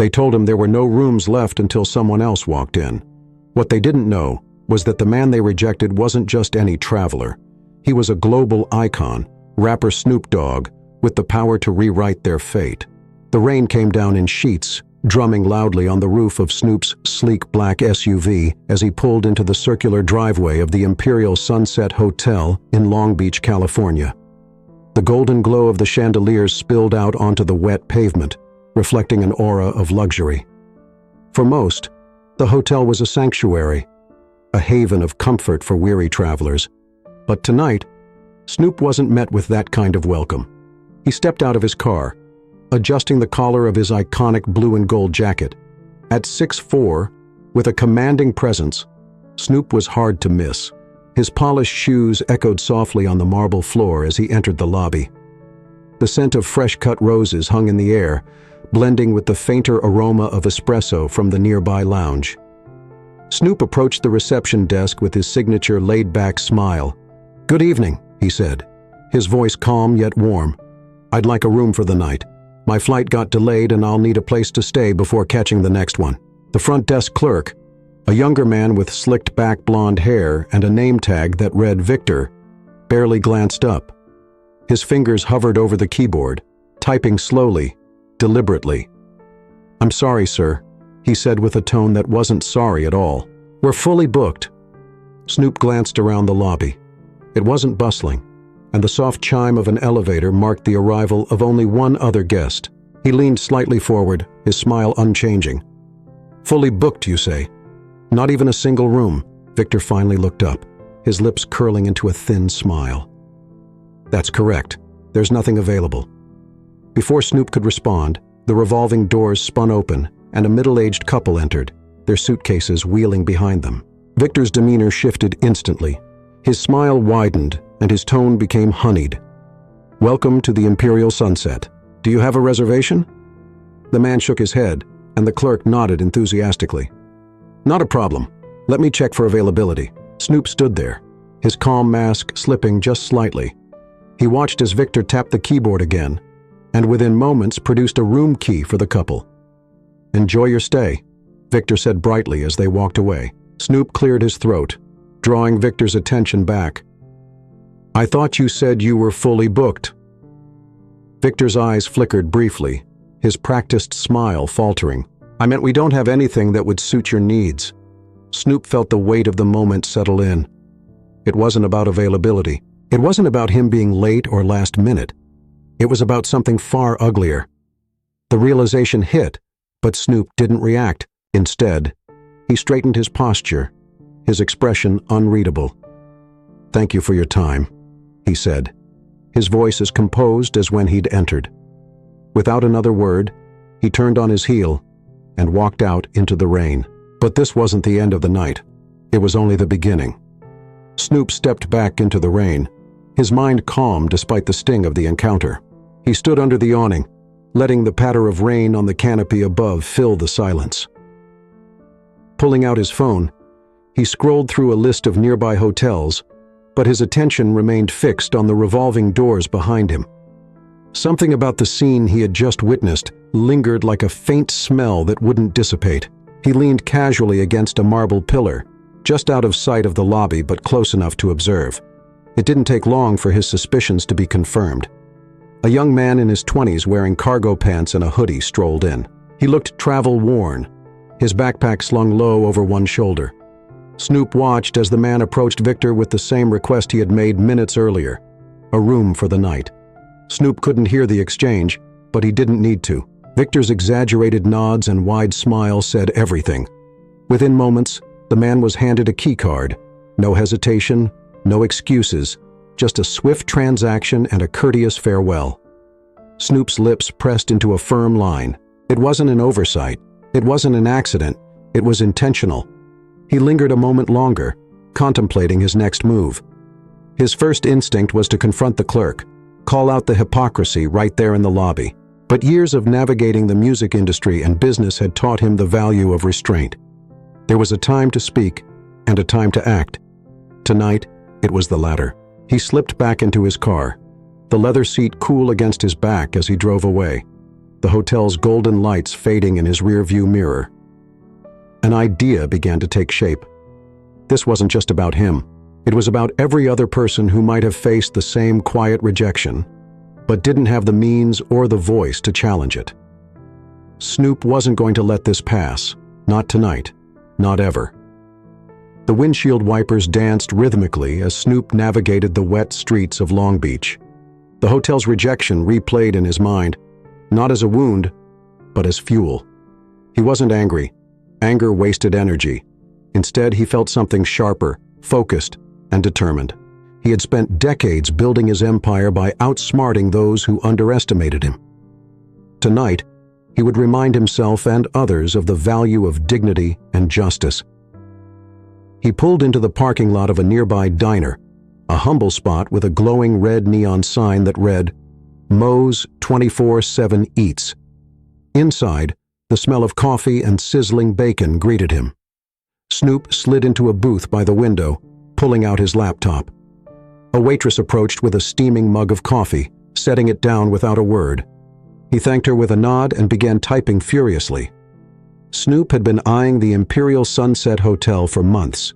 They told him there were no rooms left until someone else walked in. What they didn't know was that the man they rejected wasn't just any traveler. He was a global icon, rapper Snoop Dogg, with the power to rewrite their fate. The rain came down in sheets, drumming loudly on the roof of Snoop's sleek black SUV as he pulled into the circular driveway of the Imperial Sunset Hotel in Long Beach, California. The golden glow of the chandeliers spilled out onto the wet pavement, reflecting an aura of luxury. For most, the hotel was a sanctuary, a haven of comfort for weary travelers. But tonight, Snoop wasn't met with that kind of welcome. He stepped out of his car, adjusting the collar of his iconic blue and gold jacket. At 6'4", with a commanding presence, Snoop was hard to miss. His polished shoes echoed softly on the marble floor as he entered the lobby. The scent of fresh-cut roses hung in the air, blending with the fainter aroma of espresso from the nearby lounge. Snoop approached the reception desk with his signature laid-back smile. "Good evening," he said, his voice calm yet warm. "I'd like a room for the night. My flight got delayed and I'll need a place to stay before catching the next one." The front desk clerk, a younger man with slicked back blonde hair and a name tag that read Victor, barely glanced up. His fingers hovered over the keyboard, typing slowly, deliberately. "I'm sorry, sir," he said with a tone that wasn't sorry at all. "We're fully booked." Snoop glanced around the lobby. It wasn't bustling, and the soft chime of an elevator marked the arrival of only one other guest. He leaned slightly forward, his smile unchanging. "Fully booked, you say? Not even a single room?" Victor finally looked up, his lips curling into a thin smile. "That's correct. There's nothing available." Before Snoop could respond, the revolving doors spun open and a middle-aged couple entered, their suitcases wheeling behind them. Victor's demeanor shifted instantly. His smile widened and his tone became honeyed. "Welcome to the Imperial Sunset. Do you have a reservation?" The man shook his head, and the clerk nodded enthusiastically. "Not a problem. Let me check for availability." Snoop stood there, his calm mask slipping just slightly. He watched as Victor tapped the keyboard again, and within moments produced a room key for the couple. "Enjoy your stay," Victor said brightly as they walked away. Snoop cleared his throat, drawing Victor's attention back. "I thought you said you were fully booked." Victor's eyes flickered briefly, his practiced smile faltering. "I meant we don't have anything that would suit your needs." Snoop felt the weight of the moment settle in. It wasn't about availability. It wasn't about him being late or last minute. It was about something far uglier. The realization hit, but Snoop didn't react. Instead, he straightened his posture, his expression unreadable. "Thank you for your time," he said, his voice as composed as when he'd entered. Without another word, he turned on his heel and walked out into the rain. But this wasn't the end of the night. It was only the beginning. Snoop stepped back into the rain, his mind calm despite the sting of the encounter. He stood under the awning, letting the patter of rain on the canopy above fill the silence. Pulling out his phone, he scrolled through a list of nearby hotels, but his attention remained fixed on the revolving doors behind him. Something about the scene he had just witnessed lingered like a faint smell that wouldn't dissipate. He leaned casually against a marble pillar, just out of sight of the lobby but close enough to observe. It didn't take long for his suspicions to be confirmed. A young man in his 20s wearing cargo pants and a hoodie strolled in. He looked travel-worn, his backpack slung low over one shoulder. Snoop watched as the man approached Victor with the same request he had made minutes earlier, a room for the night. Snoop couldn't hear the exchange, but he didn't need to. Victor's exaggerated nods and wide smile said everything. Within moments, the man was handed a key card. No hesitation, no excuses, just a swift transaction and a courteous farewell. Snoop's lips pressed into a firm line. It wasn't an oversight. It wasn't an accident. It was intentional. He lingered a moment longer, contemplating his next move. His first instinct was to confront the clerk, call out the hypocrisy right there in the lobby. But years of navigating the music industry and business had taught him the value of restraint. There was a time to speak and a time to act. Tonight, it was the latter. He slipped back into his car, the leather seat cool against his back as he drove away. the hotel's golden lights fading in his rearview mirror. An idea began to take shape. This wasn't just about him. It was about every other person who might have faced the same quiet rejection, but didn't have the means or the voice to challenge it. Snoop wasn't going to let this pass. Not tonight. Not ever. The windshield wipers danced rhythmically as Snoop navigated the wet streets of Long Beach. The hotel's rejection replayed in his mind, not as a wound, but as fuel. He wasn't angry. Anger wasted energy. Instead, he felt something sharper, focused, and determined. He had spent decades building his empire by outsmarting those who underestimated him. Tonight, he would remind himself and others of the value of dignity and justice. He pulled into the parking lot of a nearby diner, a humble spot with a glowing red neon sign that read, "Moe's 24/7 Eats." Inside, the smell of coffee and sizzling bacon greeted him. Snoop slid into a booth by the window, pulling out his laptop. A waitress approached with a steaming mug of coffee, setting it down without a word. He thanked her with a nod and began typing furiously. Snoop had been eyeing the Imperial Sunset Hotel for months.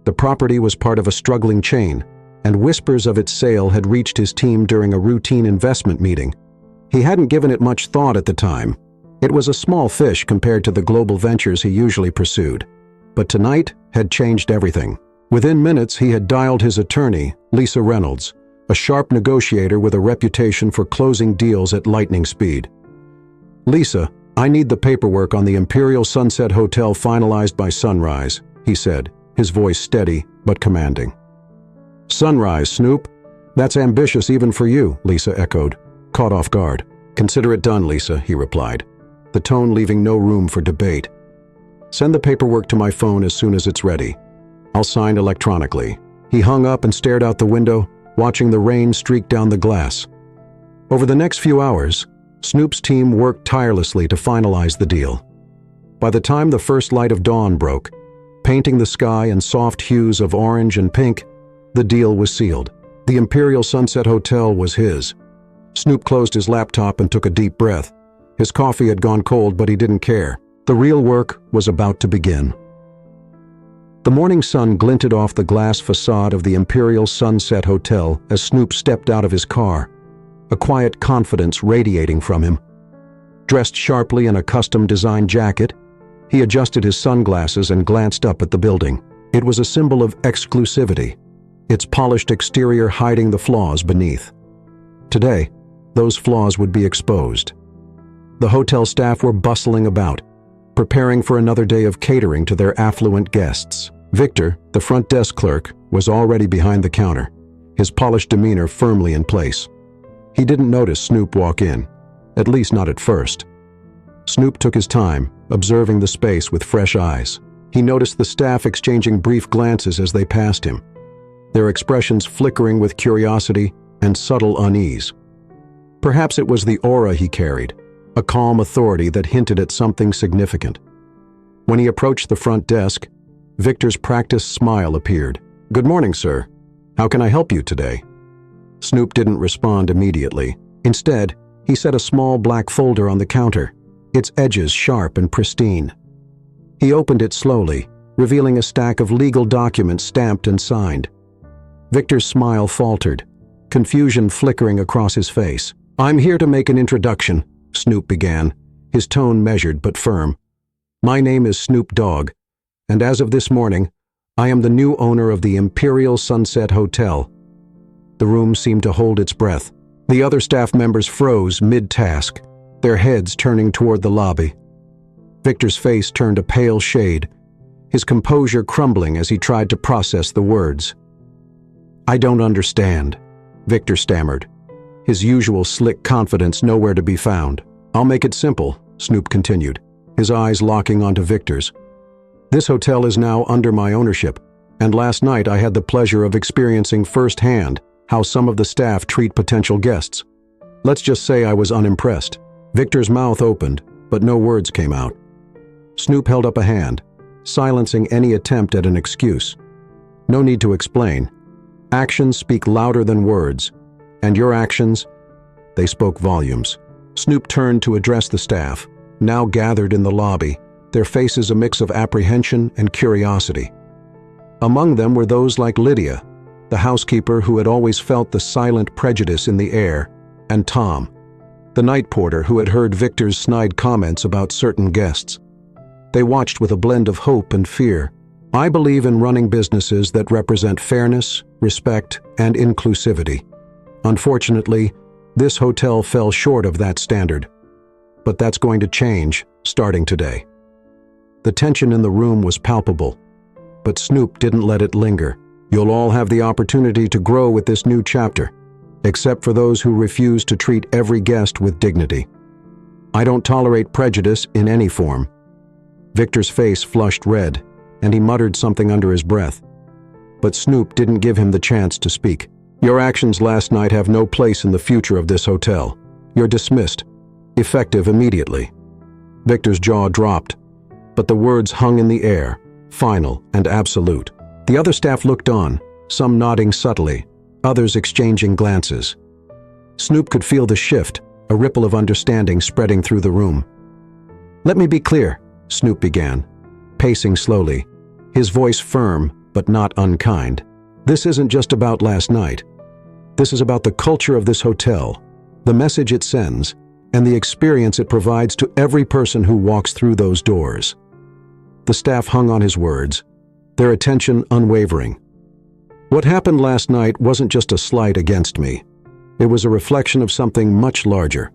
The property was part of a struggling chain, and whispers of its sale had reached his team during a routine investment meeting. He hadn't given it much thought at the time. It was a small fish compared to the global ventures he usually pursued. But tonight had changed everything. Within minutes, he had dialed his attorney, Lisa Reynolds, a sharp negotiator with a reputation for closing deals at lightning speed. "Lisa, I need the paperwork on the Imperial Sunset Hotel finalized by sunrise," he said, his voice steady but commanding. "Sunrise, Snoop? That's ambitious even for you," Lisa echoed, caught off guard. "Consider it done, Lisa," he replied, the tone leaving no room for debate. "Send the paperwork to my phone as soon as it's ready. I'll sign electronically." He hung up and stared out the window, watching the rain streak down the glass. Over the next few hours, Snoop's team worked tirelessly to finalize the deal. By the time the first light of dawn broke, painting the sky in soft hues of orange and pink, the deal was sealed. The Imperial Sunset Hotel was his. Snoop closed his laptop and took a deep breath. His coffee had gone cold, but he didn't care. The real work was about to begin. The morning sun glinted off the glass facade of the Imperial Sunset Hotel as Snoop stepped out of his car, a quiet confidence radiating from him. Dressed sharply in a custom-designed jacket, he adjusted his sunglasses and glanced up at the building. It was a symbol of exclusivity, its polished exterior hiding the flaws beneath. Today, those flaws would be exposed. The hotel staff were bustling about, preparing for another day of catering to their affluent guests. Victor, the front desk clerk, was already behind the counter, his polished demeanor firmly in place. He didn't notice Snoop walk in, at least not at first. Snoop took his time, observing the space with fresh eyes. He noticed the staff exchanging brief glances as they passed him, their expressions flickering with curiosity and subtle unease. Perhaps it was the aura he carried, a calm authority that hinted at something significant. When he approached the front desk, Victor's practiced smile appeared. "Good morning, sir. How can I help you today?" Snoop didn't respond immediately. Instead, he set a small black folder on the counter, its edges sharp and pristine. He opened it slowly, revealing a stack of legal documents stamped and signed. Victor's smile faltered, confusion flickering across his face. "I'm here to make an introduction," Snoop began, his tone measured but firm. "My name is Snoop Dogg, and as of this morning, I am the new owner of the Imperial Sunset Hotel." The room seemed to hold its breath. The other staff members froze mid-task, their heads turning toward the lobby. Victor's face turned a pale shade, his composure crumbling as he tried to process the words. "I don't understand," Victor stammered, his usual slick confidence nowhere to be found. "I'll make it simple," Snoop continued, his eyes locking onto Victor's. "This hotel is now under my ownership, and last night I had the pleasure of experiencing firsthand how some of the staff treat potential guests. Let's just say I was unimpressed." Victor's mouth opened, but no words came out. Snoop held up a hand, silencing any attempt at an excuse. "No need to explain. Actions speak louder than words, and your actions, they spoke volumes." Snoop turned to address the staff, now gathered in the lobby, their faces a mix of apprehension and curiosity. Among them were those like Lydia, the housekeeper who had always felt the silent prejudice in the air, and Tom, the night porter who had heard Victor's snide comments about certain guests. They watched with a blend of hope and fear. I believe in running businesses that represent fairness, respect, and inclusivity. Unfortunately, this hotel fell short of that standard. But that's going to change, starting today. The tension in the room was palpable, but Snoop didn't let it linger. You'll all have the opportunity to grow with this new chapter, except for those who refuse to treat every guest with dignity. I don't tolerate prejudice in any form. Victor's face flushed red, and he muttered something under his breath. But Snoop didn't give him the chance to speak. Your actions last night have no place in the future of this hotel. You're dismissed, effective immediately. Victor's jaw dropped, but the words hung in the air, final and absolute. The other staff looked on, some nodding subtly, others exchanging glances. Snoop could feel the shift, a ripple of understanding spreading through the room. Let me be clear, Snoop began, pacing slowly, his voice firm but not unkind. This isn't just about last night. This is about the culture of this hotel, the message it sends, and the experience it provides to every person who walks through those doors. The staff hung on his words, their attention unwavering. What happened last night wasn't just a slight against me. It was a reflection of something much larger,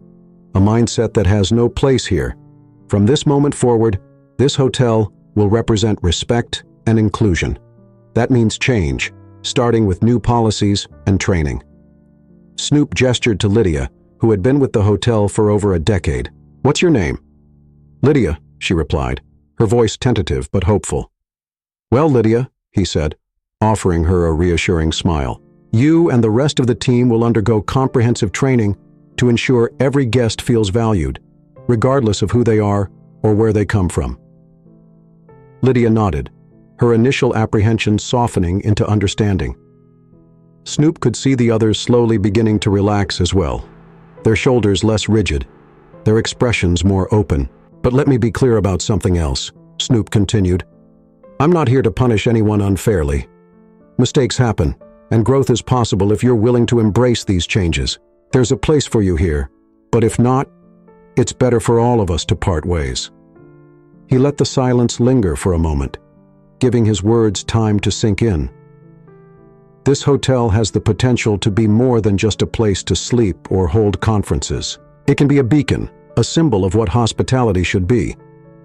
a mindset that has no place here. From this moment forward, this hotel will represent respect and inclusion. That means change, starting with new policies and training. Snoop gestured to Lydia, who had been with the hotel for over a decade. What's your name? Lydia, she replied, her voice tentative but hopeful. Well, Lydia, he said, offering her a reassuring smile. You and the rest of the team will undergo comprehensive training to ensure every guest feels valued, regardless of who they are or where they come from. Lydia nodded, her initial apprehension softening into understanding. Snoop could see the others slowly beginning to relax as well, their shoulders less rigid, their expressions more open. But let me be clear about something else, Snoop continued. I'm not here to punish anyone unfairly. Mistakes happen, and growth is possible if you're willing to embrace these changes. There's a place for you here, but if not, it's better for all of us to part ways. He let the silence linger for a moment, giving his words time to sink in. This hotel has the potential to be more than just a place to sleep or hold conferences. It can be a beacon, a symbol of what hospitality should be.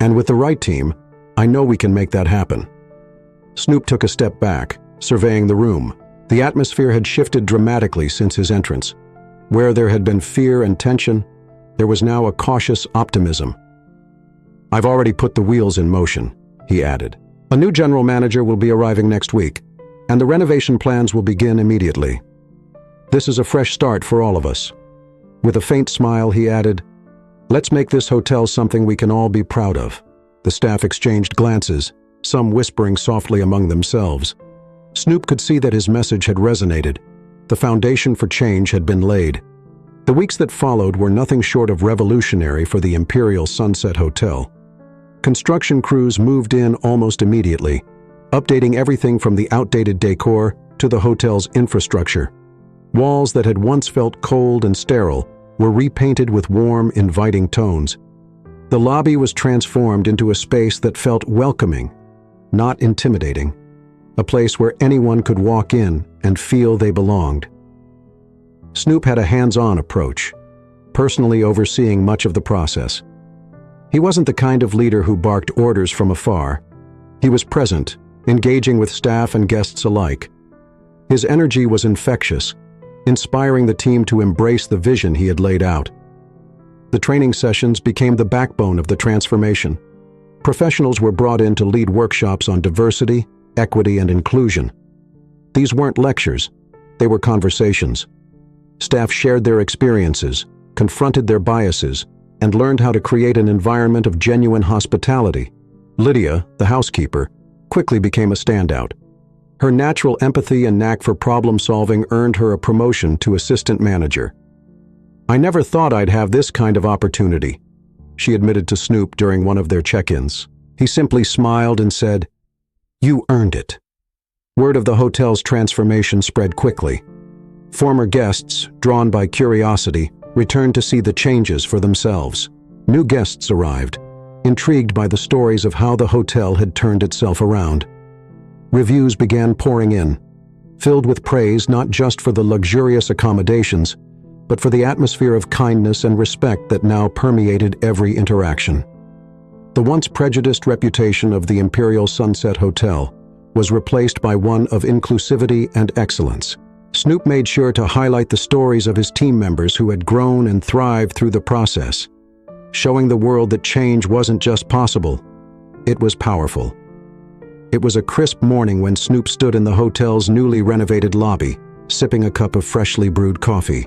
And with the right team, I know we can make that happen. Snoop took a step back, surveying the room. The atmosphere had shifted dramatically since his entrance. Where there had been fear and tension, there was now a cautious optimism. I've already put the wheels in motion, he added. A new general manager will be arriving next week, and the renovation plans will begin immediately. This is a fresh start for all of us. With a faint smile, he added, let's make this hotel something we can all be proud of. The staff exchanged glances, some whispering softly among themselves. Snoop could see that his message had resonated. The foundation for change had been laid. The weeks that followed were nothing short of revolutionary for the Imperial Sunset Hotel. Construction crews moved in almost immediately, updating everything from the outdated decor to the hotel's infrastructure. Walls that had once felt cold and sterile were repainted with warm, inviting tones. The lobby was transformed into a space that felt welcoming, not intimidating, a place where anyone could walk in and feel they belonged. Snoop had a hands-on approach, personally overseeing much of the process. He wasn't the kind of leader who barked orders from afar. He was present, engaging with staff and guests alike. His energy was infectious, inspiring the team to embrace the vision he had laid out. The training sessions became the backbone of the transformation. Professionals were brought in to lead workshops on diversity, equity, and inclusion. These weren't lectures, they were conversations. Staff shared their experiences, confronted their biases, and learned how to create an environment of genuine hospitality. Lydia, the housekeeper, quickly became a standout. Her natural empathy and knack for problem-solving earned her a promotion to assistant manager. "I never thought I'd have this kind of opportunity," she admitted to Snoop during one of their check-ins. He simply smiled and said, "You earned it." Word of the hotel's transformation spread quickly. Former guests, drawn by curiosity, returned to see the changes for themselves. New guests arrived, intrigued by the stories of how the hotel had turned itself around. Reviews began pouring in, filled with praise not just for the luxurious accommodations, but for the atmosphere of kindness and respect that now permeated every interaction. The once prejudiced reputation of the Imperial Sunset Hotel was replaced by one of inclusivity and excellence. Snoop made sure to highlight the stories of his team members who had grown and thrived through the process, showing the world that change wasn't just possible, it was powerful. It was a crisp morning when Snoop stood in the hotel's newly renovated lobby, sipping a cup of freshly brewed coffee.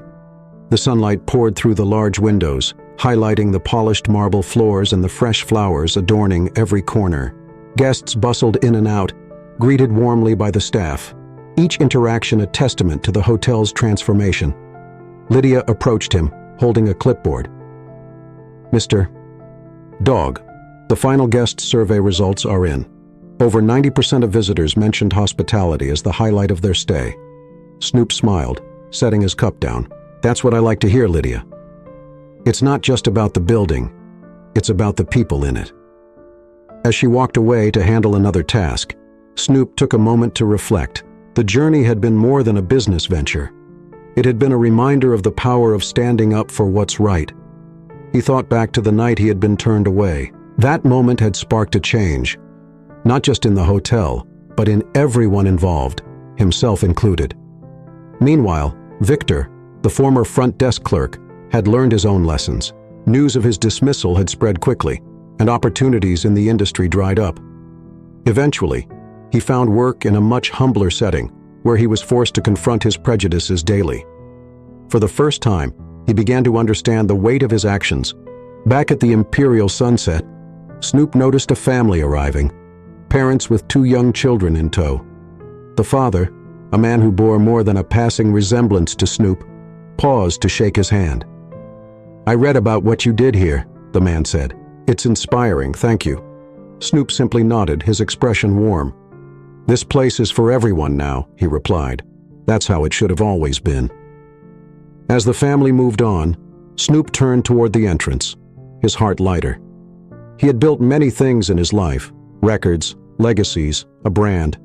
The sunlight poured through the large windows, highlighting the polished marble floors and the fresh flowers adorning every corner. Guests bustled in and out, greeted warmly by the staff, each interaction a testament to the hotel's transformation. Lydia approached him, holding a clipboard. "Mr. Dogg, the final guest survey results are in. Over 90% of visitors mentioned hospitality as the highlight of their stay." Snoop smiled, setting his cup down. "That's what I like to hear, Lydia. It's not just about the building, it's about the people in it." As she walked away to handle another task, Snoop took a moment to reflect. The journey had been more than a business venture. It had been a reminder of the power of standing up for what's right. He thought back to the night he had been turned away. That moment had sparked a change, not just in the hotel, but in everyone involved, himself included. Meanwhile, Victor, the former front desk clerk, had learned his own lessons. News of his dismissal had spread quickly, and opportunities in the industry dried up. Eventually, he found work in a much humbler setting, where he was forced to confront his prejudices daily. For the first time, he began to understand the weight of his actions. Back at the Imperial Sunset, Snoop noticed a family arriving, parents with 2 young children in tow. The father, a man who bore more than a passing resemblance to Snoop, paused to shake his hand. "I read about what you did here," the man said. "It's inspiring, thank you." Snoop simply nodded, his expression warm. "This place is for everyone now," he replied. "That's how it should have always been." As the family moved on, Snoop turned toward the entrance, his heart lighter. He had built many things in his life, records, legacies, a brand.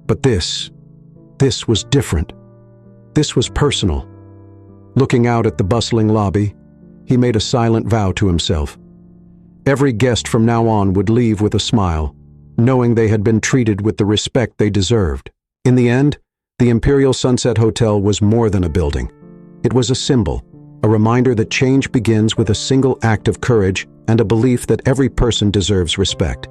But this was different. This was personal. Looking out at the bustling lobby, he made a silent vow to himself. Every guest from now on would leave with a smile, knowing they had been treated with the respect they deserved. In the end, the Imperial Sunset Hotel was more than a building. It was a symbol, a reminder that change begins with a single act of courage and a belief that every person deserves respect.